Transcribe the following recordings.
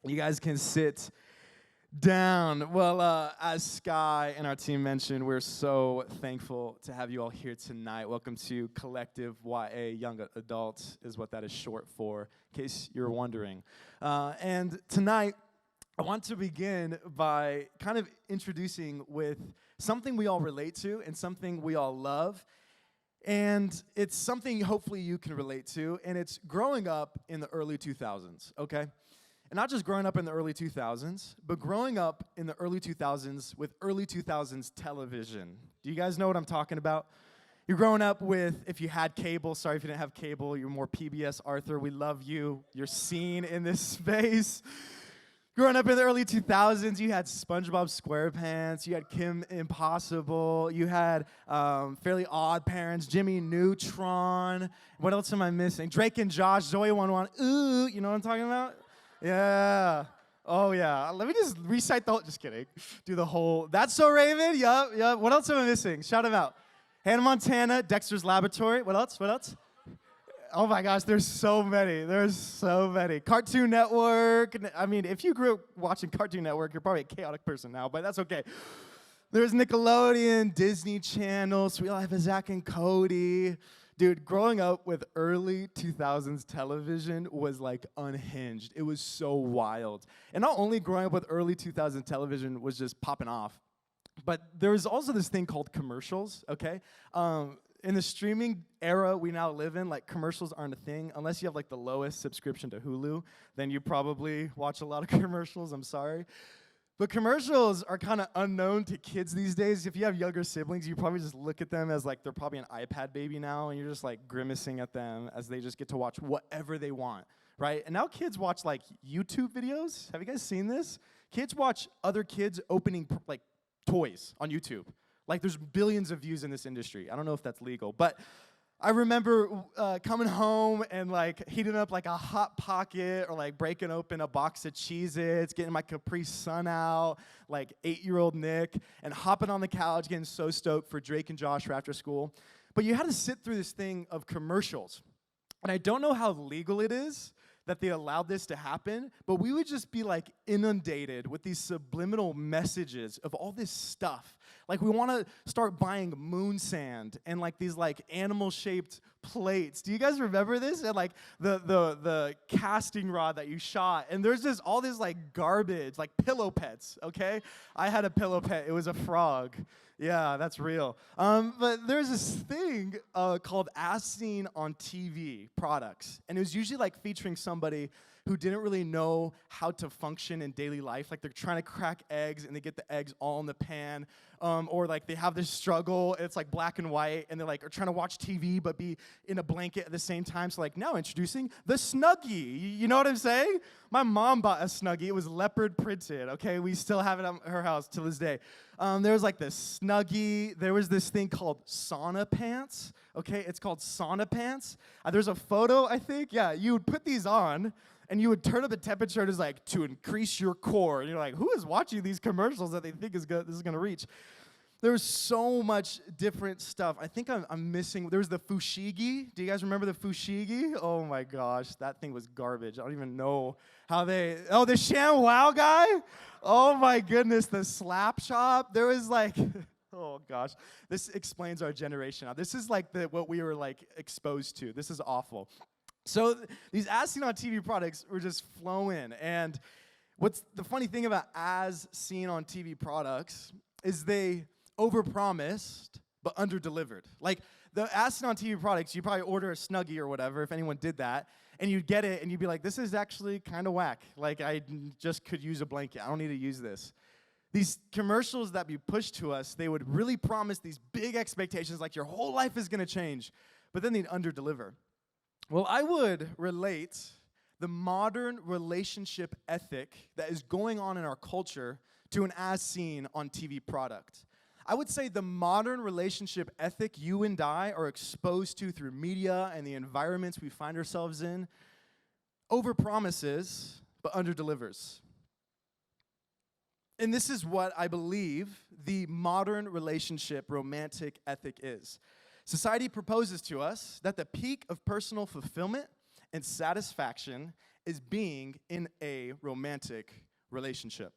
You guys can sit down. Well, as Sky and our team mentioned, we're so thankful to have you all here tonight. Welcome to Collective YA, Young Adults is what that is short for, in case you're wondering. And tonight, I want to begin by kind of introducing with something we all relate to and something we all love. And it's something hopefully you can relate to, and it's growing up in the early 2000s, okay? And not just growing up in the early 2000s, but growing up in the early 2000s with early 2000s television. Do you guys know what I'm talking about? You're growing up with, if you had cable, sorry if you didn't have cable, you're more PBS Arthur, we love you. You're seen in this space. Growing up in the early 2000s, you had SpongeBob SquarePants, you had Kim Impossible, you had Fairly Odd Parents, Jimmy Neutron. What else am I missing? Drake and Josh, Zoe 1-1. Ooh, you know what I'm talking about? Yeah. Oh, yeah. Let me just recite the whole, just kidding. Do the whole, That's So Raven, yup. What else am I missing? Shout them out. Hannah Montana, Dexter's Laboratory. What else? Oh my gosh, there's so many. Cartoon Network. I mean, if you grew up watching Cartoon Network, you're probably a chaotic person now, but that's okay. There's Nickelodeon, Disney Channel, Sweet Life of Zach and Cody. Dude, growing up with early 2000s television was like unhinged. It was so wild. And not only growing up with early 2000s television was just popping off, but there was also this thing called commercials, okay? In the streaming era we now live in, like, commercials aren't a thing. Unless you have like the lowest subscription to Hulu, then you probably watch a lot of commercials, I'm sorry. But commercials are kind of unknown to kids these days. If you have younger siblings, you probably just look at them as like they're probably an iPad baby now, and you're just like grimacing at them as they just get to watch whatever they want, right? And now kids watch like YouTube videos. Have you guys seen this? Kids watch other kids opening like toys on YouTube. Like, there's billions of views in this industry. I don't know if that's legal, but I remember coming home and like heating up like a Hot Pocket or like breaking open a box of Cheez-Its, getting my Capri Sun out, like 8-year-old Nick, and hopping on the couch, getting so stoked for Drake and Josh for after school. But you had to sit through this thing of commercials. And I don't know how legal it is that they allowed this to happen, but we would just be like inundated with these subliminal messages of all this stuff. Like, we want to start buying moon sand and like these like animal-shaped plates. Do you guys remember this? And like the casting rod that you shot, and there's just all this like garbage, like pillow pets, okay? I had a pillow pet. It was a frog. Yeah, that's real. But there's this thing called As Seen on TV products. And it was usually like featuring somebody who didn't really know how to function in daily life. Like, they're trying to crack eggs and they get the eggs all in the pan. Or like they have this struggle, it's like black and white, and they're like are trying to watch TV but be in a blanket at the same time. So like, now introducing the Snuggie. You know what I'm saying? My mom bought a Snuggie. It was leopard printed, okay? We still have it at her house to this day. There was like this Snuggie. There was this thing called sauna pants, okay? It's called sauna pants. There's a photo, I think. Yeah, you would put these on, and you would turn up the temperature to like to increase your core. And you're like, who is watching these commercials that they think this is gonna reach? There was so much different stuff. I think I'm missing. There was the fushigi. Do you guys remember the fushigi? Oh my gosh, that thing was garbage. I don't even know how they. Oh, the ShamWow guy. Oh my goodness, the slap shop. There was like. Oh gosh, this explains our generation. Now, this is like what we were like exposed to. This is awful. So these As Seen on TV products were just flowing. And what's the funny thing about As Seen on TV products is they overpromised but underdelivered. Like, the As Seen on TV products, you probably order a Snuggie or whatever, if anyone did that, and you'd get it and you'd be like, this is actually kind of whack. Like, I just could use a blanket. I don't need to use this. These commercials that be pushed to us, they would really promise these big expectations, like your whole life is going to change, but then they'd underdeliver. Well, I would relate the modern relationship ethic that is going on in our culture to an As Seen on TV product. I would say the modern relationship ethic you and I are exposed to through media and the environments we find ourselves in overpromises but underdelivers. And this is what I believe the modern relationship romantic ethic is. Society proposes to us that the peak of personal fulfillment and satisfaction is being in a romantic romantic relationship.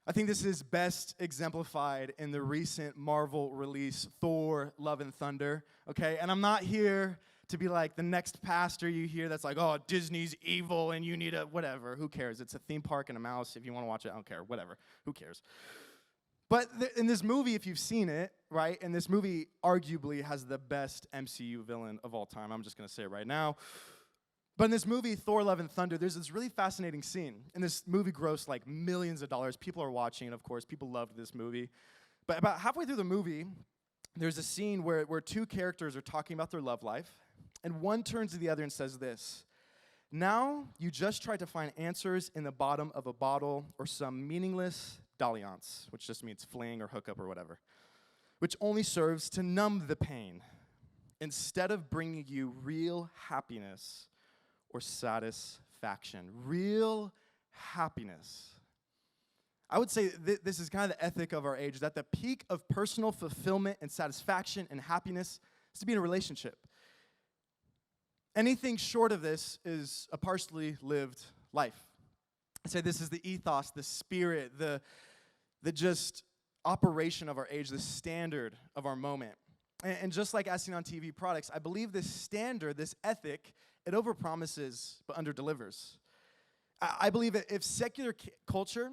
I think this is best exemplified in the recent Marvel release, Thor, Love and Thunder, okay? And I'm not here to be like the next pastor you hear that's like, oh, Disney's evil and you need a whatever. Who cares? It's a theme park and a mouse. If you want to watch it, I don't care. Whatever. Who cares? But in this movie, if you've seen it, right, and this movie arguably has the best MCU villain of all time. I'm just going to say it right now. But in this movie, Thor, Love and Thunder, there's this really fascinating scene. And this movie grossed like millions of dollars. People are watching it, of course. People loved this movie. But about halfway through the movie, there's a scene where two characters are talking about their love life. And one turns to the other and says this: now you just try to find answers in the bottom of a bottle or some meaningless dalliance, which just means fling or hookup or whatever, which only serves to numb the pain instead of bringing you real happiness or satisfaction. Real happiness. I would say this is kind of the ethic of our age, that the peak of personal fulfillment and satisfaction and happiness is to be in a relationship. Anything short of this is a partially lived life. I'd say this is the ethos, the spirit, the just operation of our age, the standard of our moment. And just like as seen on TV products, I believe this standard, this ethic, it overpromises but underdelivers. I believe that if secular culture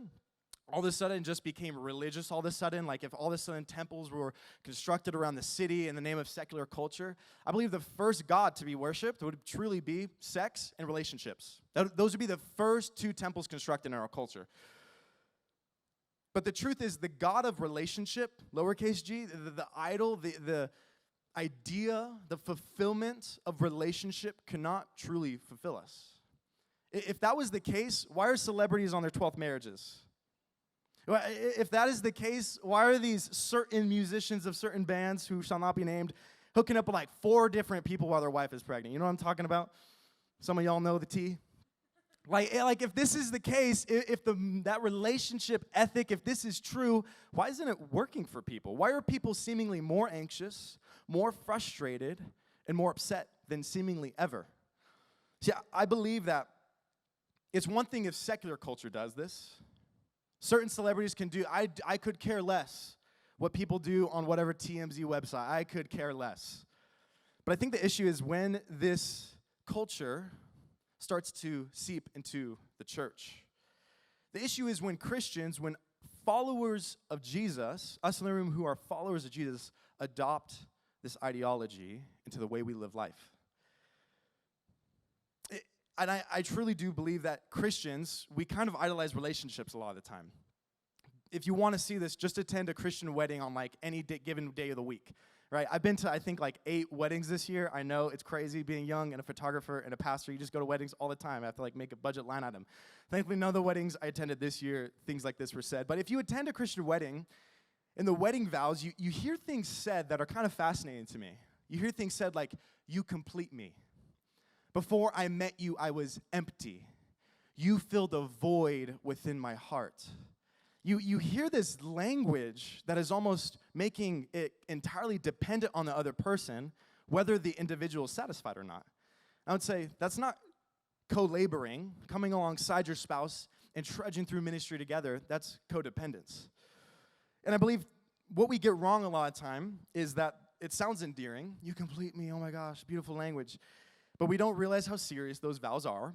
all of a sudden just became religious all of a sudden, like if all of a sudden temples were constructed around the city in the name of secular culture, I believe the first god to be worshipped would truly be sex and relationships. Those would be the first two temples constructed in our culture. But the truth is, the God of relationship, lowercase g, the idol, the idea, the fulfillment of relationship cannot truly fulfill us. If that was the case, why are celebrities on their 12th marriages? If that is the case, why are these certain musicians of certain bands who shall not be named hooking up with like 4 different people while their wife is pregnant? You know what I'm talking about? Some of y'all know the tea. Like if this is the case, if that relationship ethic, if this is true, why isn't it working for people? Why are people seemingly more anxious, more frustrated, and more upset than seemingly ever? See, I believe that it's one thing if secular culture does this. Certain celebrities can do, I could care less what people do on whatever TMZ website. I could care less. But I think the issue is when this culture starts to seep into the church. The issue is when Christians, when followers of Jesus, us in the room who are followers of Jesus, adopt this ideology into the way we live life. And I truly do believe that Christians, we kind of idolize relationships a lot of the time. If you want to see this, just attend a Christian wedding on like any given day of the week. Right? I've been to, I think, like 8 weddings this year. I know it's crazy being young and a photographer and a pastor. You just go to weddings all the time. I have to like make a budget line item. Thankfully, none of the weddings I attended this year, things like this were said. But if you attend a Christian wedding, in the wedding vows, you hear things said that are kind of fascinating to me. You hear things said like, you complete me. Before I met you, I was empty. You filled a void within my heart. You hear this language that is almost making it entirely dependent on the other person, whether the individual is satisfied or not. I would say that's not co-laboring, coming alongside your spouse and trudging through ministry together. That's codependence. And I believe what we get wrong a lot of time is that it sounds endearing. You complete me, oh my gosh, beautiful language. But we don't realize how serious those vows are.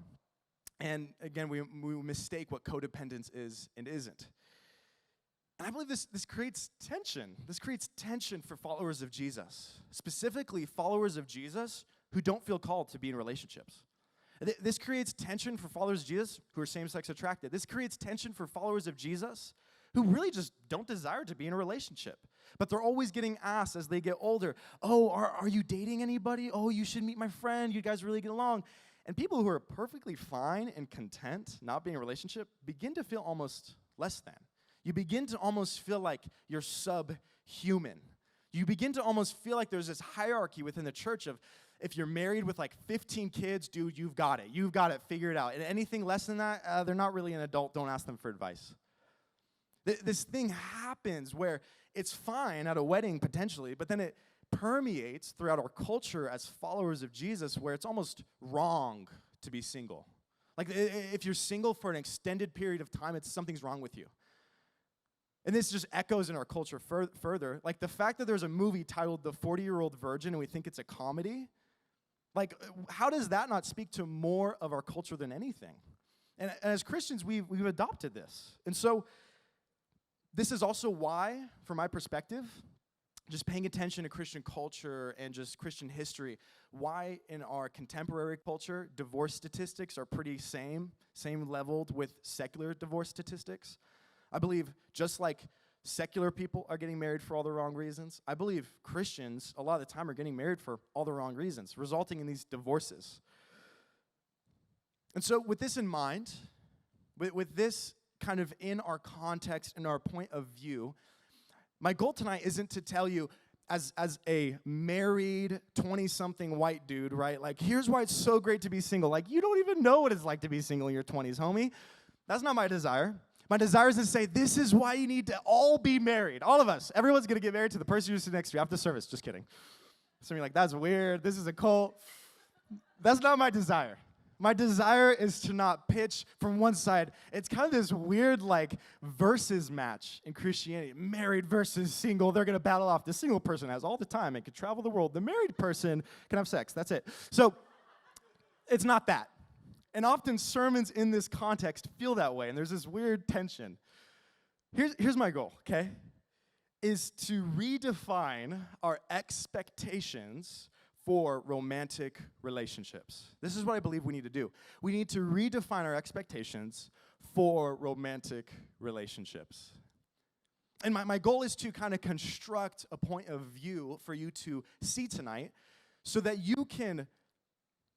And again, we mistake what codependence is and isn't. And I believe this creates tension. This creates tension for followers of Jesus, specifically followers of Jesus who don't feel called to be in relationships. This creates tension for followers of Jesus who are same-sex attracted. This creates tension for followers of Jesus who really just don't desire to be in a relationship. But they're always getting asked as they get older, oh, are you dating anybody? Oh, you should meet my friend. You guys really get along. And people who are perfectly fine and content not being in a relationship begin to feel almost less than. You begin to almost feel like you're subhuman. You begin to almost feel like there's this hierarchy within the church of if you're married with like 15 kids, dude, you've got it. You've got it figured out. And anything less than that, they're not really an adult. Don't ask them for advice. This thing happens where it's fine at a wedding potentially, but then it permeates throughout our culture as followers of Jesus where it's almost wrong to be single. Like, if you're single for an extended period of time, something's wrong with you. And this just echoes in our culture further. Like, the fact that there's a movie titled The 40-Year-Old Virgin and we think it's a comedy, like, how does that not speak to more of our culture than anything? And as Christians, we've adopted this. And so this is also why, from my perspective, just paying attention to Christian culture and just Christian history, why in our contemporary culture, divorce statistics are pretty same leveled with secular divorce statistics. I believe just like secular people are getting married for all the wrong reasons, I believe Christians a lot of the time are getting married for all the wrong reasons, resulting in these divorces. And so with this in mind, with this kind of in our context, in our point of view, my goal tonight isn't to tell you, as a married 20-something white dude, right? Like, here's why it's so great to be single. Like, you don't even know what it's like to be single in your 20s, homie. That's not my desire. My desire is to say, this is why you need to all be married. All of us. Everyone's going to get married to the person you're sitting next to after service. Just kidding. Some of you are like, that's weird. This is a cult. That's not my desire. My desire is to not pitch from one side. It's kind of this weird, like, versus match in Christianity. Married versus single. They're going to battle off. The single person has all the time and can travel the world. The married person can have sex. That's it. So it's not that. And often sermons in this context feel that way, and there's this weird tension. Here's my goal, okay? Is to redefine our expectations for romantic relationships. This is what I believe we need to do. We need to redefine our expectations for romantic relationships. And my goal is to kind of construct a point of view for you to see tonight so that you can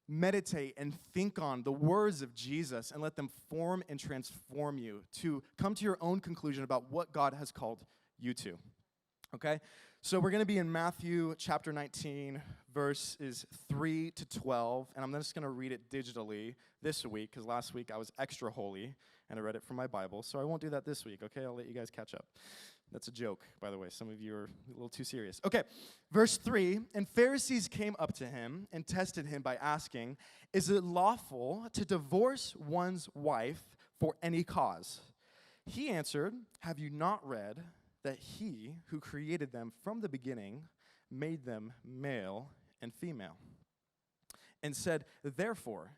meditate and think on the words of Jesus and let them form and transform you to come to your own conclusion about what God has called you to. Okay? So we're going to be in Matthew chapter 19, verses 3 to 12, and I'm just going to read it digitally this week, because last week I was extra holy, and I read it from my Bible, so I won't do that this week, okay? I'll let you guys catch up. That's a joke, by the way. Some of you are a little too serious. Okay, verse 3, and Pharisees came up to him and tested him by asking, is it lawful to divorce one's wife for any cause? He answered, have you not read that he who created them from the beginning made them male and female, and said, therefore,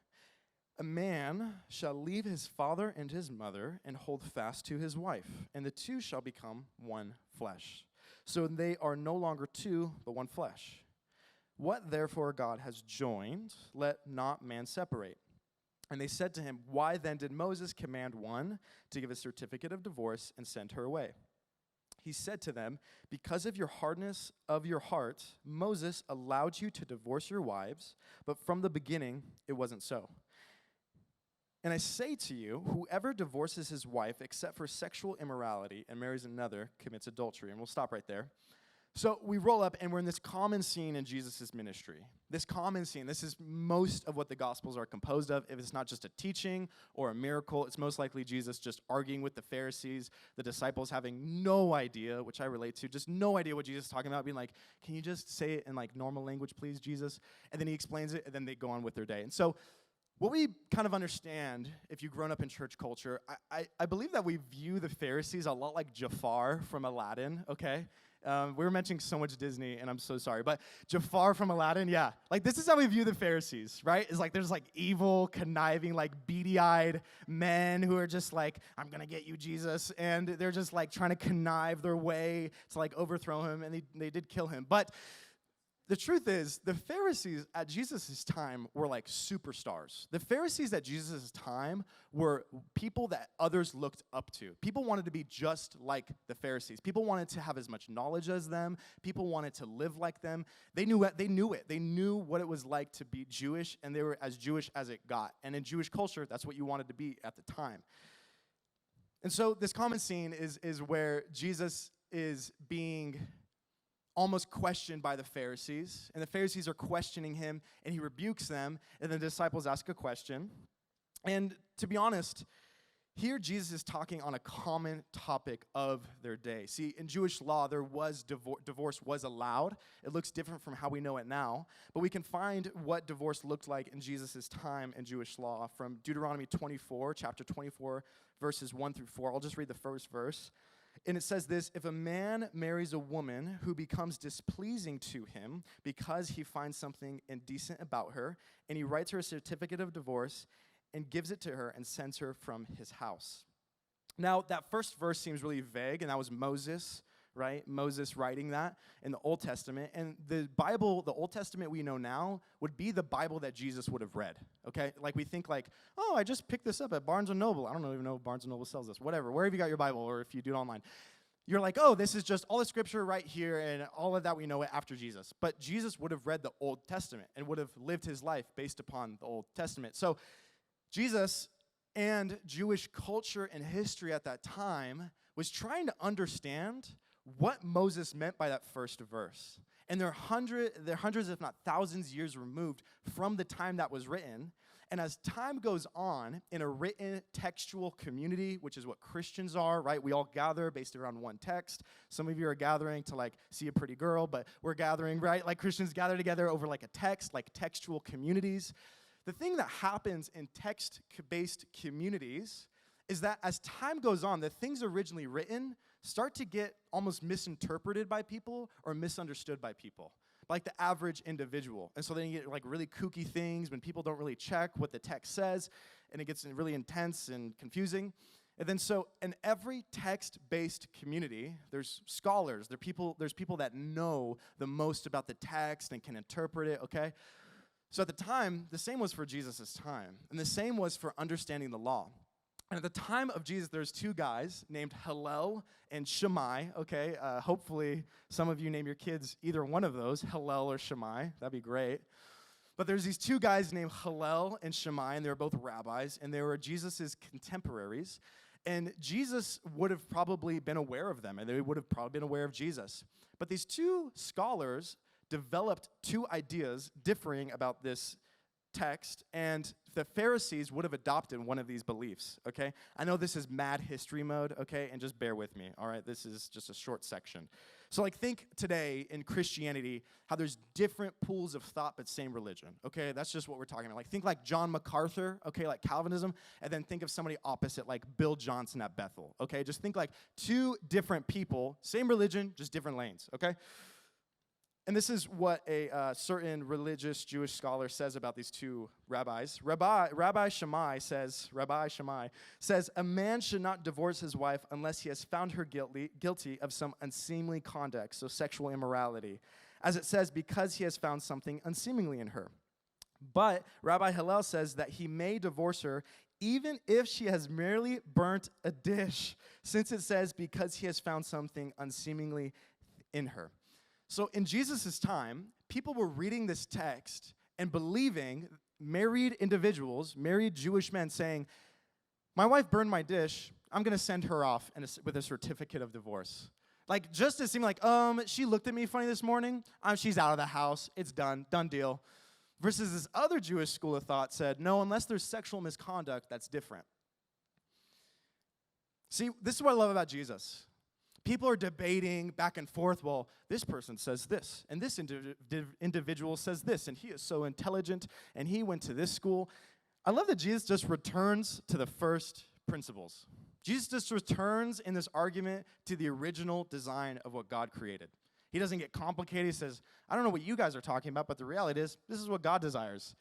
a man shall leave his father and his mother and hold fast to his wife, and the two shall become one flesh. So they are no longer two, but one flesh. What therefore God has joined, let not man separate. And they said to him, why then did Moses command one to give a certificate of divorce and send her away? He said to them, because of your hardness of your heart, Moses allowed you to divorce your wives, but from the beginning it wasn't so. And I say to you, whoever divorces his wife except for sexual immorality and marries another commits adultery. And we'll stop right there. So we roll up, and we're in this common scene in Jesus' ministry. This common scene, this is most of what the Gospels are composed of. If it's not just a teaching or a miracle, it's most likely Jesus just arguing with the Pharisees, the disciples having no idea, which I relate to, just no idea what Jesus is talking about, being like, can you just say it in like normal language, please, Jesus? And then he explains it, and then they go on with their day. And so what we kind of understand, if you've grown up in church culture, I believe that we view the Pharisees a lot like Jafar from Aladdin, okay? We were mentioning so much Disney, and I'm so sorry, but Jafar from Aladdin, yeah. Like, this is how we view the Pharisees, right? It's like there's, like, evil, conniving, like, beady-eyed men who are just like, I'm going to get you, Jesus, and they're just, like, trying to connive their way to, like, overthrow him, and they did kill him. But the truth is, the Pharisees at Jesus' time were like superstars. The Pharisees at Jesus' time were people that others looked up to. People wanted to be just like the Pharisees. People wanted to have as much knowledge as them. People wanted to live like them. They knew it. They knew what it was like to be Jewish, and they were as Jewish as it got. And in Jewish culture, that's what you wanted to be at the time. And so this common scene is where Jesus is being almost questioned by the Pharisees, and the Pharisees are questioning him, and he rebukes them, and the disciples ask a question. And to be honest, Here, Jesus is talking on a common topic of their day. See, in Jewish law, there was divorce was allowed. It looks different from how we know it now, but we can find what divorce looked like in Jesus' time in Jewish law from Deuteronomy 24, chapter 24, verses 1 through 4. I'll just read the first verse. And it says this: if a man marries a woman who becomes displeasing to him because he finds something indecent about her, and he writes her a certificate of divorce and gives it to her and sends her from his house. Now, that first verse seems really vague, and that was Moses, right? Moses writing that in the Old Testament. And the Bible, the Old Testament we know now, would be the Bible that Jesus would have read, okay? Like, we think like, oh, I just picked this up at Barnes & Noble. I don't even know if Barnes & Noble sells this. Whatever, wherever you got your Bible, or if you do it online. You're like, oh, this is just all the scripture right here, and all of that we know it after Jesus. But Jesus would have read the Old Testament and would have lived his life based upon the Old Testament. So Jesus and Jewish culture and history at that time was trying to understand what Moses meant by that first verse. And they're hundreds, if not thousands, years removed from the time that was written. And as time goes on, in a written textual community, which is what Christians are, right? We all gather based around one text. Some of you are gathering to, like, see a pretty girl, but we're gathering, right? Like, Christians gather together over, like, a text, like textual communities. The thing that happens in text-based communities is that as time goes on, the things originally written start to get almost misinterpreted by people or misunderstood by people, like the average individual. And so then you get like really kooky things when people don't really check what the text says, and it gets really intense and confusing. And then so in every text-based community, there's scholars, there's people that know the most about the text and can interpret it, okay? So at the time, the same was for Jesus' time, and the same was for understanding the law. And at the time of Jesus, there's two guys named Hillel and Shammai, okay? Hopefully, some of you name your kids either one of those, Hillel or Shammai. That'd be great. But there's these two guys named Hillel and Shammai, and they were both rabbis, and they were Jesus' contemporaries. And Jesus would have probably been aware of them, and they would have probably been aware of Jesus. But these two scholars developed two ideas differing about this text, and the Pharisees would have adopted one of these beliefs, okay? I know this is mad history mode, okay? And just bear with me, all right? This is just a short section. So, like, think today in Christianity how there's different pools of thought but same religion, okay? That's just what we're talking about. Like, think like John MacArthur, okay, like Calvinism, and then think of somebody opposite like Bill Johnson at Bethel, okay? Just think like two different people, same religion, just different lanes, okay? And this is what a certain religious Jewish scholar says about these two rabbis. Rabbi Shammai says, a man should not divorce his wife unless he has found her guilty of some unseemly conduct, so sexual immorality, as it says, because he has found something unseemly in her. But Rabbi Hillel says that he may divorce her even if she has merely burnt a dish, since it says, because he has found something unseemly in her. So in Jesus' time, people were reading this text and believing married individuals, married Jewish men, saying, my wife burned my dish, I'm going to send her off with a certificate of divorce. Like, just to seem like, she looked at me funny this morning, she's out of the house, it's done deal. Versus this other Jewish school of thought said, no, unless there's sexual misconduct, that's different. See, this is what I love about Jesus. People are debating back and forth, well, this person says this, and this individual says this, and he is so intelligent, and he went to this school. I love that Jesus just returns to the first principles. Jesus just returns in this argument to the original design of what God created. He doesn't get complicated. He says, I don't know what you guys are talking about, but the reality is, this is what God desires.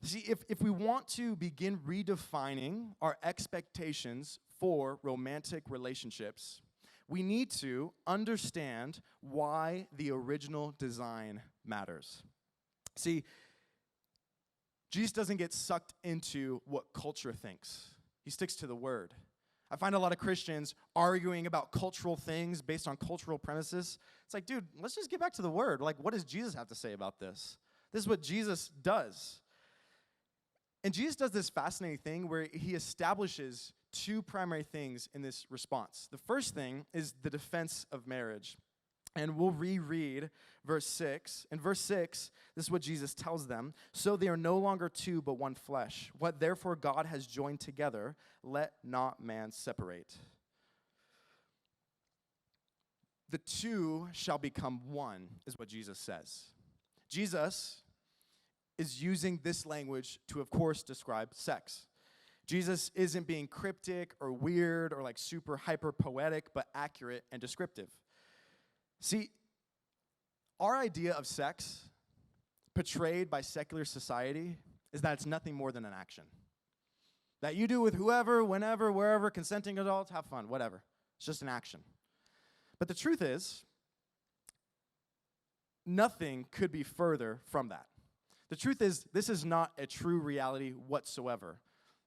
See, if we want to begin redefining our expectations for romantic relationships, we need to understand why the original design matters. See, Jesus doesn't get sucked into what culture thinks. He sticks to the word. I find a lot of Christians arguing about cultural things based on cultural premises. It's like, dude, let's just get back to the word. Like, what does Jesus have to say about this? This is what Jesus does. And Jesus does this fascinating thing where he establishes two primary things in this response. The first thing is the defense of marriage. And we'll reread verse 6. In verse 6, this is what Jesus tells them. So they are no longer two, but one flesh. What therefore God has joined together, let not man separate. The two shall become one, is what Jesus says. Jesus is using this language to, of course, describe sex. Jesus isn't being cryptic or weird or like super hyper poetic, but accurate and descriptive. See, our idea of sex, portrayed by secular society, is that it's nothing more than an action. That you do with whoever, whenever, wherever, consenting adults, have fun, whatever. It's just an action. But the truth is, nothing could be further from that. The truth is, this is not a true reality whatsoever.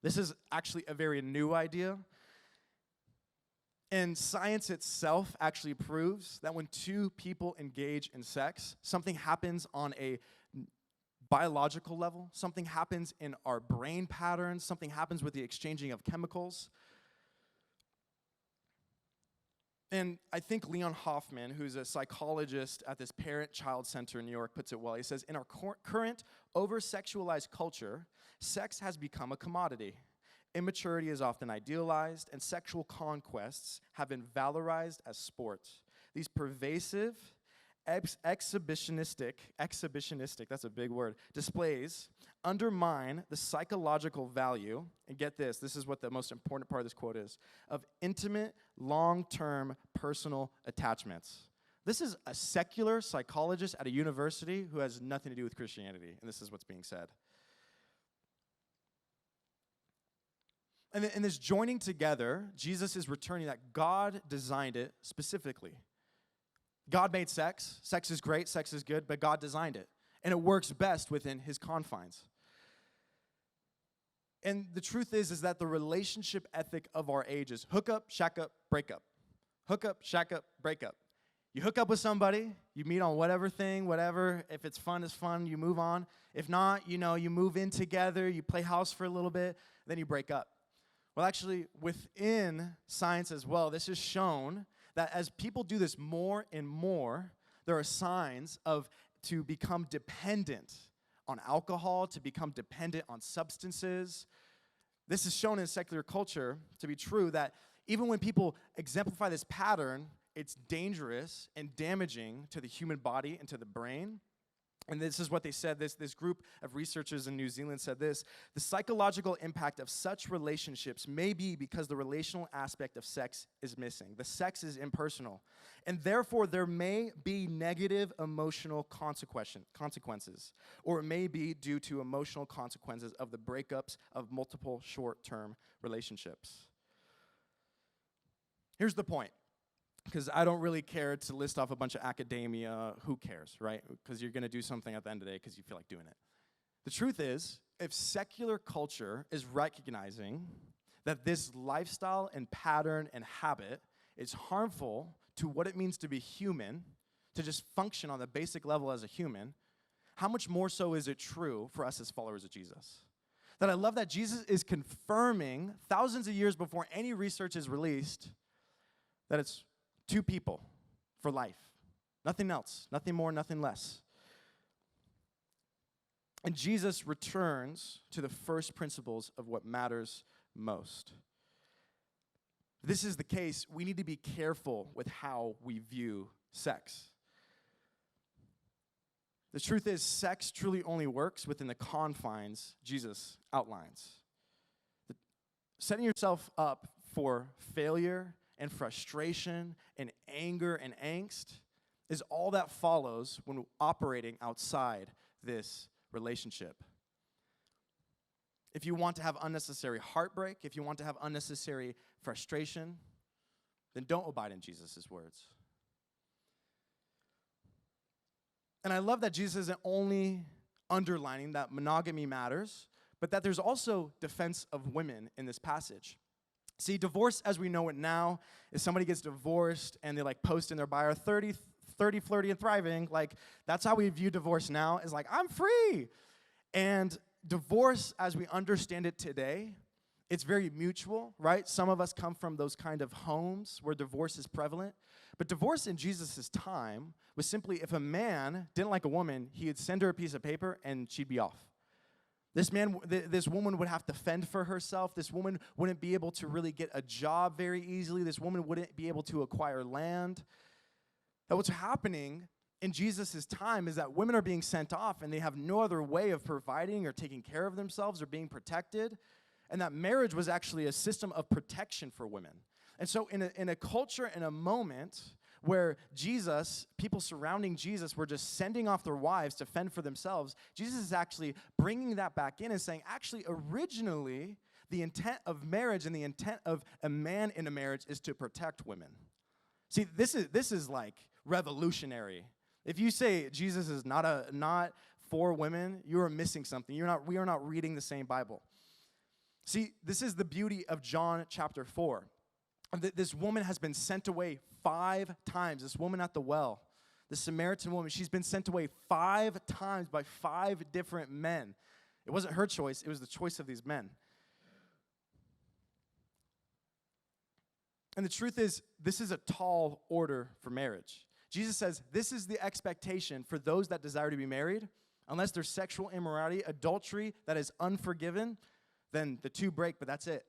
This is actually a very new idea. And science itself actually proves that when two people engage in sex, something happens on a biological level, something happens in our brain patterns, something happens with the exchanging of chemicals. And I think Leon Hoffman, who's a psychologist at this parent-child center in New York, puts it well. He says, in our current over-sexualized culture, sex has become a commodity. Immaturity is often idealized, and sexual conquests have been valorized as sport. These pervasive, exhibitionistic, that's a big word, displays undermine the psychological value, and get this is what the most important part of this quote is, of intimate, long-term personal attachments. This is a secular psychologist at a university who has nothing to do with Christianity, and this is what's being said. And in this joining together, Jesus is returning that God designed it specifically. God made sex. Sex is great. Sex is good, but God designed it. And it works best within his confines. And the truth is that the relationship ethic of our age is hook up, shack up, break up. Hook up, shack up, break up. You hook up with somebody, you meet on whatever thing, whatever. If it's fun, you move on. If not, you move in together, you play house for a little bit, then you break up. Well, actually, within science as well, this is shown that as people do this more and more, there are signs to become dependent on alcohol, to become dependent on substances. This is shown in secular culture to be true, that even when people exemplify this pattern, it's dangerous and damaging to the human body and to the brain. And this is what they said, this group of researchers in New Zealand said this: the psychological impact of such relationships may be because the relational aspect of sex is missing. The sex is impersonal. And therefore, there may be negative emotional consequences, or it may be due to emotional consequences of the breakups of multiple short-term relationships. Here's the point. Because I don't really care to list off a bunch of academia. Who cares, right? Because you're going to do something at the end of the day because you feel like doing it. The truth is, if secular culture is recognizing that this lifestyle and pattern and habit is harmful to what it means to be human, to just function on the basic level as a human, how much more so is it true for us as followers of Jesus? That I love that Jesus is confirming thousands of years before any research is released that it's two people for life. Nothing else. Nothing more, nothing less. And Jesus returns to the first principles of what matters most. If this is the case, we need to be careful with how we view sex. The truth is, sex truly only works within the confines Jesus outlines. Setting yourself up for failure and frustration and anger and angst is all that follows when operating outside this relationship. If you want to have unnecessary heartbreak, if you want to have unnecessary frustration, then don't abide in Jesus' words. And I love that Jesus isn't only underlining that monogamy matters, but that there's also defense of women in this passage. See, divorce as we know it now is somebody gets divorced and they post in their bio 30, flirty, and thriving. That's how we view divorce now, is I'm free. And divorce as we understand it today It's very mutual, right? Some of us come from those kind of homes where divorce is prevalent. But divorce in Jesus' time was simply if a man didn't like a woman, he would send her a piece of paper and she'd be off. This woman would have to fend for herself. This woman wouldn't be able to really get a job very easily. This woman wouldn't be able to acquire land. That what's happening in Jesus' time is that women are being sent off and they have no other way of providing or taking care of themselves or being protected. And that marriage was actually a system of protection for women. And so in a culture, in a moment where people surrounding Jesus were just sending off their wives to fend for themselves, Jesus is actually bringing that back in and saying, actually, originally, the intent of marriage and the intent of a man in a marriage is to protect women. See, this is like revolutionary. If you say Jesus is not for women, you are missing something. We are not reading the same Bible. See, this is the beauty of John chapter 4. This woman has been sent away 5 times. This woman at the well, the Samaritan woman, she's been sent away 5 times by 5 different men. It wasn't her choice. It was the choice of these men. And the truth is, this is a tall order for marriage. Jesus says, this is the expectation for those that desire to be married. Unless there's sexual immorality, adultery that is unforgiven, then the 2 break, but that's it.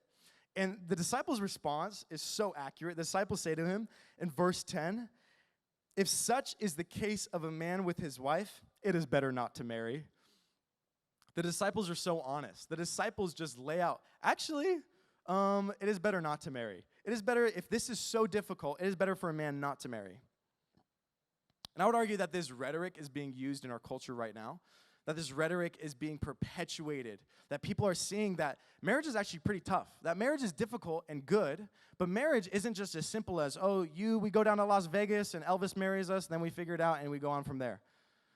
And the disciples' response is so accurate. The disciples say to him in verse 10, if such is the case of a man with his wife, it is better not to marry. The disciples are so honest. The disciples just lay out, actually, it is better not to marry. It is better, if this is so difficult, it is better for a man not to marry. And I would argue that this rhetoric is being used in our culture right now, that this rhetoric is being perpetuated, that people are seeing that marriage is actually pretty tough, that marriage is difficult and good, but marriage isn't just as simple as, we go down to Las Vegas and Elvis marries us, then we figure it out and we go on from there.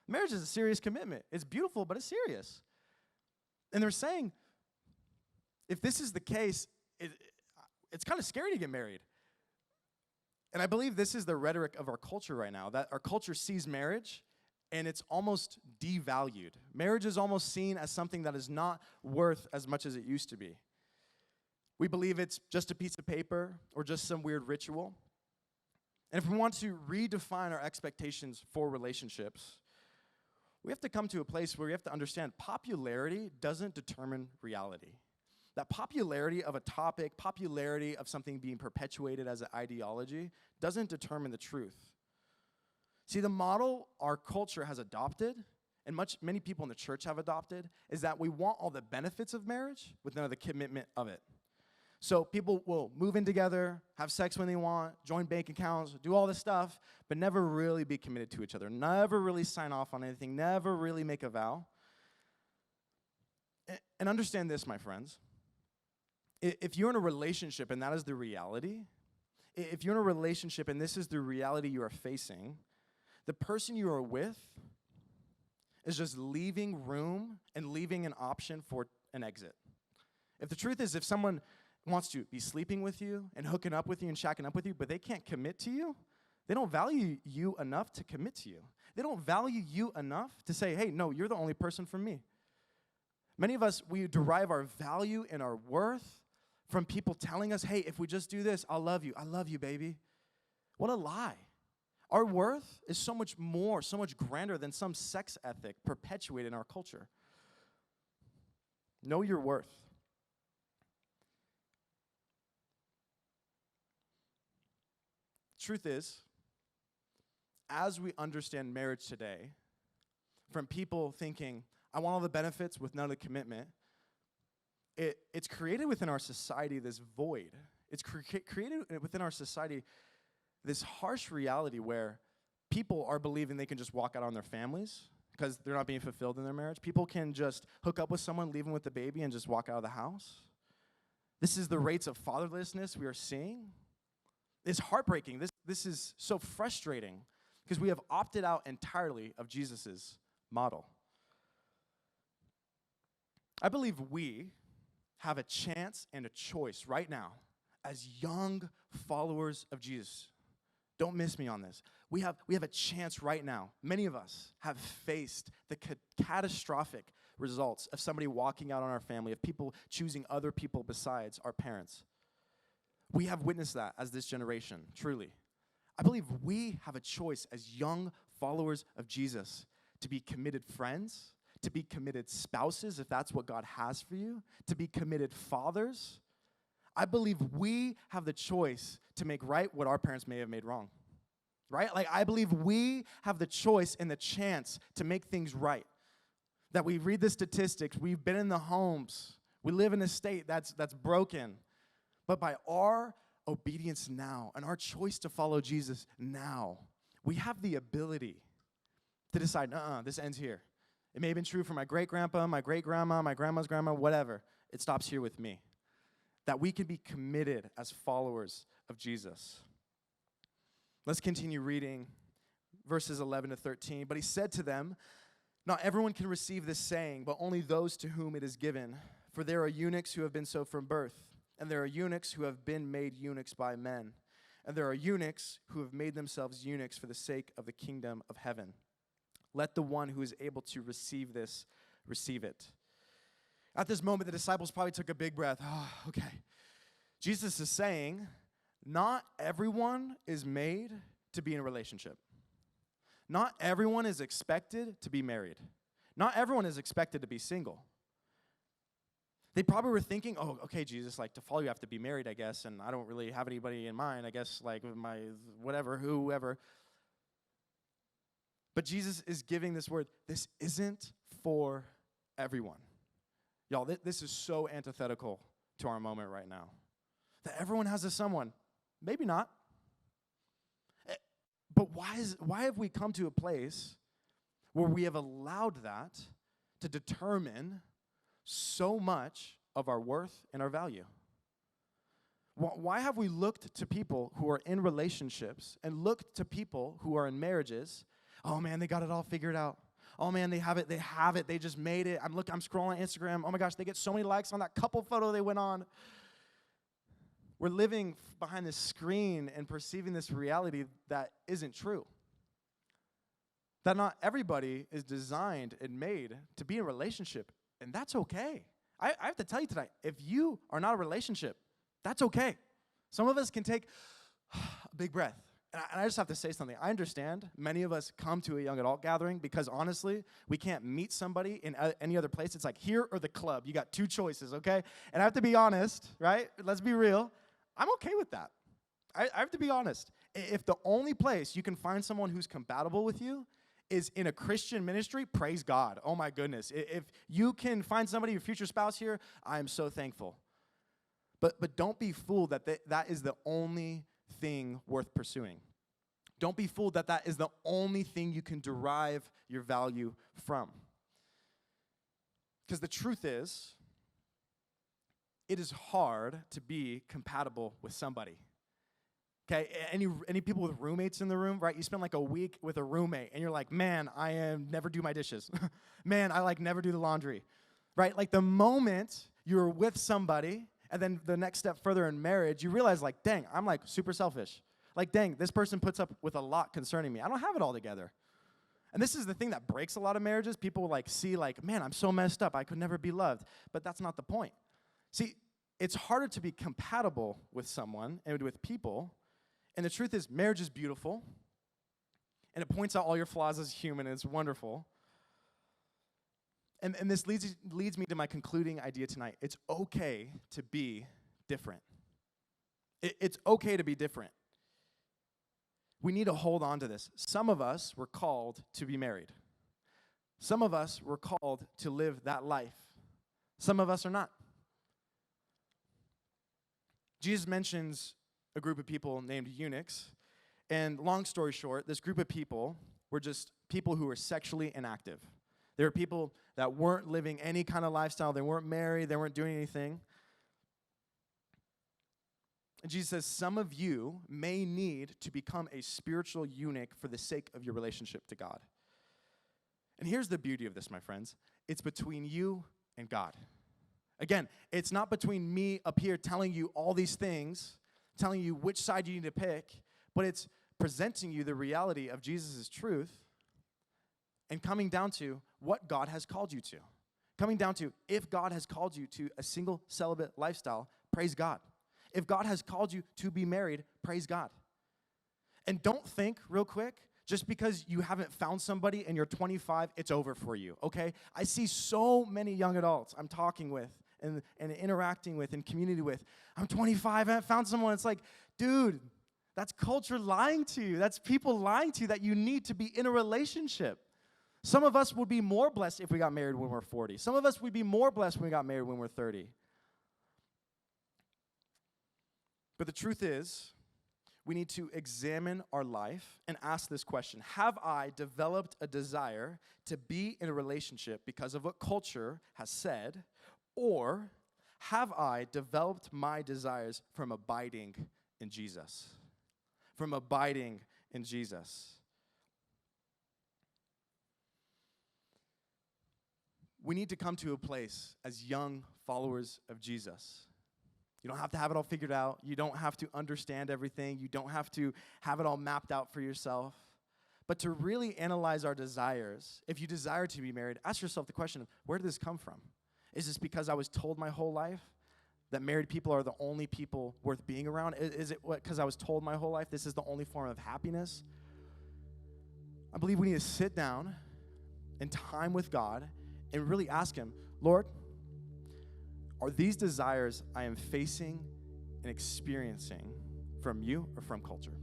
Marriage is a serious commitment. It's beautiful, but it's serious. And they're saying, if this is the case, it's kind of scary to get married. And I believe this is the rhetoric of our culture right now, that our culture sees marriage and it's almost devalued. Marriage is almost seen as something that is not worth as much as it used to be. We believe it's just a piece of paper or just some weird ritual. And if we want to redefine our expectations for relationships, we have to come to a place where we have to understand popularity doesn't determine reality. That popularity of a topic, popularity of something being perpetuated as an ideology doesn't determine the truth. See, the model our culture has adopted, and many people in the church have adopted, is that we want all the benefits of marriage with none of the commitment of it. So people will move in together, have sex when they want, join bank accounts, do all this stuff, but never really be committed to each other, never really sign off on anything, never really make a vow. And understand this, my friends. If you're in a relationship and that is the reality, if you're in a relationship and this is the reality you are facing, the person you are with is just leaving room and leaving an option for an exit. If the truth is, if someone wants to be sleeping with you and hooking up with you and shacking up with you, but they can't commit to you, they don't value you enough to commit to you. They don't value you enough to say, hey, no, you're the only person for me. Many of us, we derive our value and our worth from people telling us, hey, if we just do this, I'll love you. I love you, baby. What a lie. Our worth is so much more, so much grander than some sex ethic perpetuated in our culture. Know your worth. Truth is, as we understand marriage today, from people thinking, I want all the benefits with none of the commitment, it's created within our society this void. It's created within our society this harsh reality where people are believing they can just walk out on their families because they're not being fulfilled in their marriage. People can just hook up with someone, leave them with the baby, and just walk out of the house. This is the rates of fatherlessness we are seeing. It's heartbreaking. This is so frustrating because we have opted out entirely of Jesus' model. I believe we have a chance and a choice right now as young followers of Jesus. Don't miss me on this. We have a chance right now. Many of us have faced the catastrophic results of somebody walking out on our family, of people choosing other people besides our parents. We have witnessed that as this generation, truly. I believe we have a choice as young followers of Jesus to be committed friends, to be committed spouses, if that's what God has for you, to be committed fathers. I believe we have the choice to make right what our parents may have made wrong, right? Like, I believe we have the choice and the chance to make things right. That we read the statistics, we've been in the homes, we live in a state that's broken. But by our obedience now and our choice to follow Jesus now, we have the ability to decide, this ends here. It may have been true for my great-grandpa, my great-grandma, my grandma's grandma, whatever. It stops here with me. That we can be committed as followers of Jesus. Let's continue reading verses 11 to 13. But he said to them, not everyone can receive this saying, but only those to whom it is given. For there are eunuchs who have been so from birth, and there are eunuchs who have been made eunuchs by men, and there are eunuchs who have made themselves eunuchs for the sake of the kingdom of heaven. Let the one who is able to receive this, receive it. At this moment, the disciples probably took a big breath. Oh, okay. Jesus is saying, not everyone is made to be in a relationship. Not everyone is expected to be married. Not everyone is expected to be single. They probably were thinking, oh, okay, Jesus, like, to follow you have to be married, I guess, and I don't really have anybody in mind, I guess, like, my whatever, whoever. But Jesus is giving this word. This isn't for everyone. Y'all, this is so antithetical to our moment right now. That everyone has a someone. Maybe not. But why have we come to a place where we have allowed that to determine so much of our worth and our value? Why have we looked to people who are in relationships and looked to people who are in marriages? Oh man, they got it all figured out. Oh man, they have it, they just made it. I'm scrolling Instagram. Oh my gosh, they get so many likes on that couple photo they went on. We're living behind this screen and perceiving this reality that isn't true. That not everybody is designed and made to be in a relationship, and that's okay. I have to tell you tonight, if you are not a relationship, that's okay. Some of us can take a big breath. And I just have to say something. I understand many of us come to a young adult gathering because, honestly, we can't meet somebody in any other place. It's like here or the club. You got two choices, okay? And I have to be honest, right? Let's be real. I'm okay with that. I have to be honest. If the only place you can find someone who's compatible with you is in a Christian ministry, praise God. Oh, my goodness. If you can find somebody, your future spouse here, I am so thankful. But don't be fooled that that is the only thing worth pursuing. Don't be fooled that that is the only thing you can derive your value from. Because the truth is, it is hard to be compatible with somebody. Okay, any people with roommates in the room, right? You spend like a week with a roommate, and you're like, man, I never do my dishes. Man, I never do the laundry, right? Like the moment you're with somebody, and then the next step further in marriage, you realize like, dang, I'm like super selfish. Like, dang, this person puts up with a lot concerning me. I don't have it all together. And this is the thing that breaks a lot of marriages. People see like, man, I'm so messed up. I could never be loved. But that's not the point. See, it's harder to be compatible with someone and with people. And the truth is, marriage is beautiful. And it points out all your flaws as human, and it's wonderful. And this leads me to my concluding idea tonight. It's okay to be different. It's okay to be different. We need to hold on to this. Some of us were called to be married. Some of us were called to live that life. Some of us are not. Jesus mentions a group of people named eunuchs. And long story short, this group of people were just people who were sexually inactive. They were people that weren't living any kind of lifestyle. They weren't married. They weren't doing anything. And Jesus says, some of you may need to become a spiritual eunuch for the sake of your relationship to God. And here's the beauty of this, my friends. It's between you and God. Again, it's not between me up here telling you all these things, telling you which side you need to pick, but it's presenting you the reality of Jesus' truth and coming down to what God has called you to. Coming down to, if God has called you to a single celibate lifestyle, praise God. If God has called you to be married, praise God. And don't think, real quick, just because you haven't found somebody and you're 25, it's over for you, okay? I see so many young adults I'm talking with and interacting with and community with. I'm 25, I haven't found someone. It's like, dude, that's culture lying to you. That's people lying to you that you need to be in a relationship. Some of us would be more blessed if we got married when we're 40. Some of us would be more blessed when we got married when we're 30. But the truth is, we need to examine our life and ask this question: have I developed a desire to be in a relationship because of what culture has said, or have I developed my desires from abiding in Jesus? From abiding in Jesus. We need to come to a place as young followers of Jesus. You don't have to have it all figured out. You don't have to understand everything. You don't have to have it all mapped out for yourself. But to really analyze our desires, if you desire to be married, ask yourself the question of, where did this come from? Is this because I was told my whole life that married people are the only people worth being around? Is it because I was told my whole life this is the only form of happiness? I believe we need to sit down in time with God and really ask him, Lord, are these desires I am facing and experiencing from you or from culture?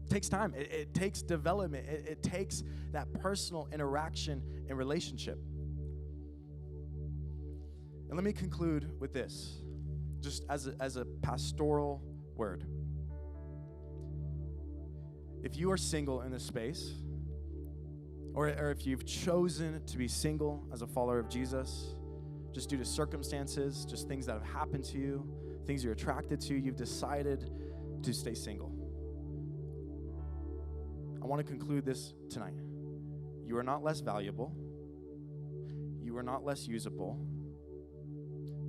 It takes time. It takes development. It takes that personal interaction and relationship. And let me conclude with this, just as a pastoral word. If you are single in this space, or if you've chosen to be single as a follower of Jesus, just due to circumstances, just things that have happened to you, things you're attracted to, you've decided to stay single. I want to conclude this tonight. You are not less valuable. You are not less usable.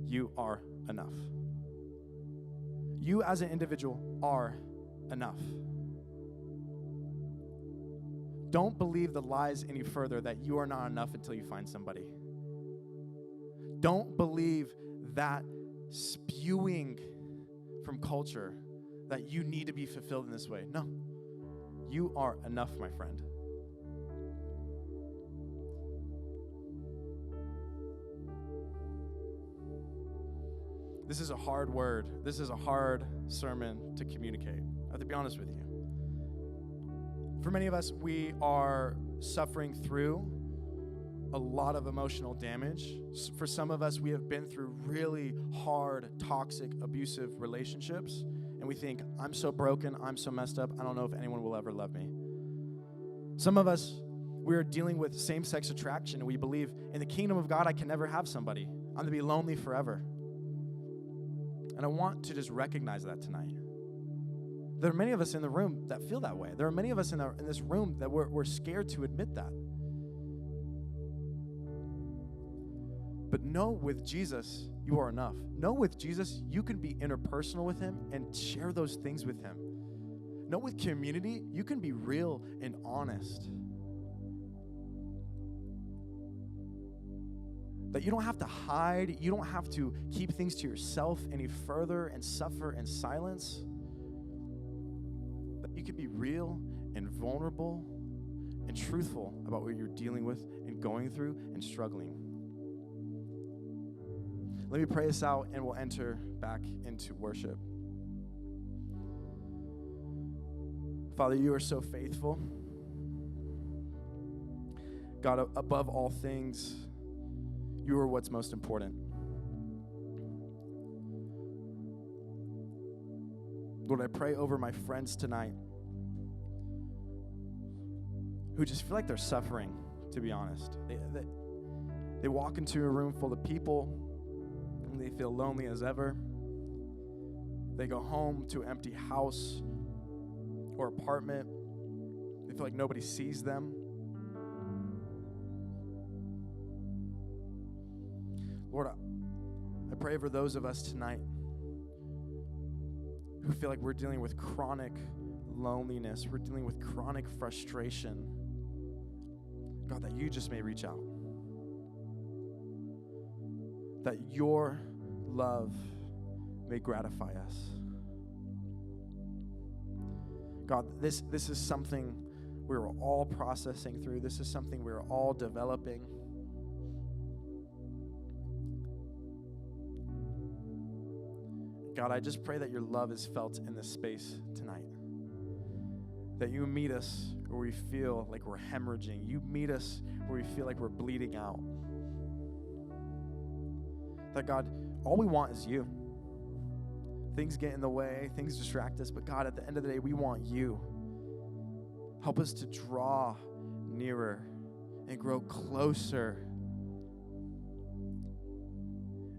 You are enough. You as an individual are enough. Don't believe the lies any further that you are not enough until you find somebody. Don't believe that spewing from culture that you need to be fulfilled in this way. No. You are enough, my friend. This is a hard word. This is a hard sermon to communicate. I have to be honest with you. For many of us, we are suffering through a lot of emotional damage. For some of us, we have been through really hard, toxic, abusive relationships, and we think, I'm so broken, I'm so messed up, I don't know if anyone will ever love me. Some of us, we're dealing with same-sex attraction, and we believe, in the kingdom of God, I can never have somebody. I'm going to be lonely forever. And I want to just recognize that tonight. There are many of us in the room that feel that way. There are many of us in this room that we're scared to admit that. But know with Jesus, you are enough. Know with Jesus, you can be interpersonal with him and share those things with him. Know with community, you can be real and honest. That you don't have to hide. You don't have to keep things to yourself any further and suffer in silence. That you can be real and vulnerable and truthful about what you're dealing with and going through and struggling. Let me pray this out and we'll enter back into worship. Father, you are so faithful. God, above all things, you are what's most important. Lord, I pray over my friends tonight who just feel like they're suffering, to be honest. They walk into a room full of people and they feel lonely as ever. They go home to an empty house or apartment. They feel like nobody sees them. Lord, I pray for those of us tonight who feel like we're dealing with chronic loneliness, we're dealing with chronic frustration. God, that you just may reach out. that your love may gratify us. God, this is something we're all processing through. This is something we're all developing. God, I just pray that your love is felt in this space tonight. That you meet us where we feel like we're hemorrhaging. You meet us where we feel like we're bleeding out. That, God, all we want is you. Things get in the way, things distract us, but God, at the end of the day, we want you. Help us to draw nearer and grow closer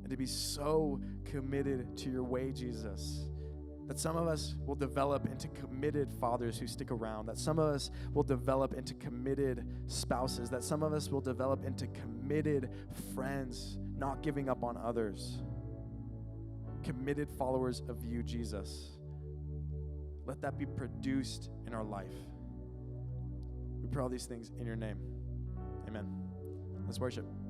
and to be so committed to your way, Jesus, that some of us will develop into committed fathers who stick around, that some of us will develop into committed spouses, that some of us will develop into committed friends, not giving up on others, committed followers of you, Jesus. Let that be produced in our life. We pray all these things in your name. Amen. Let's worship.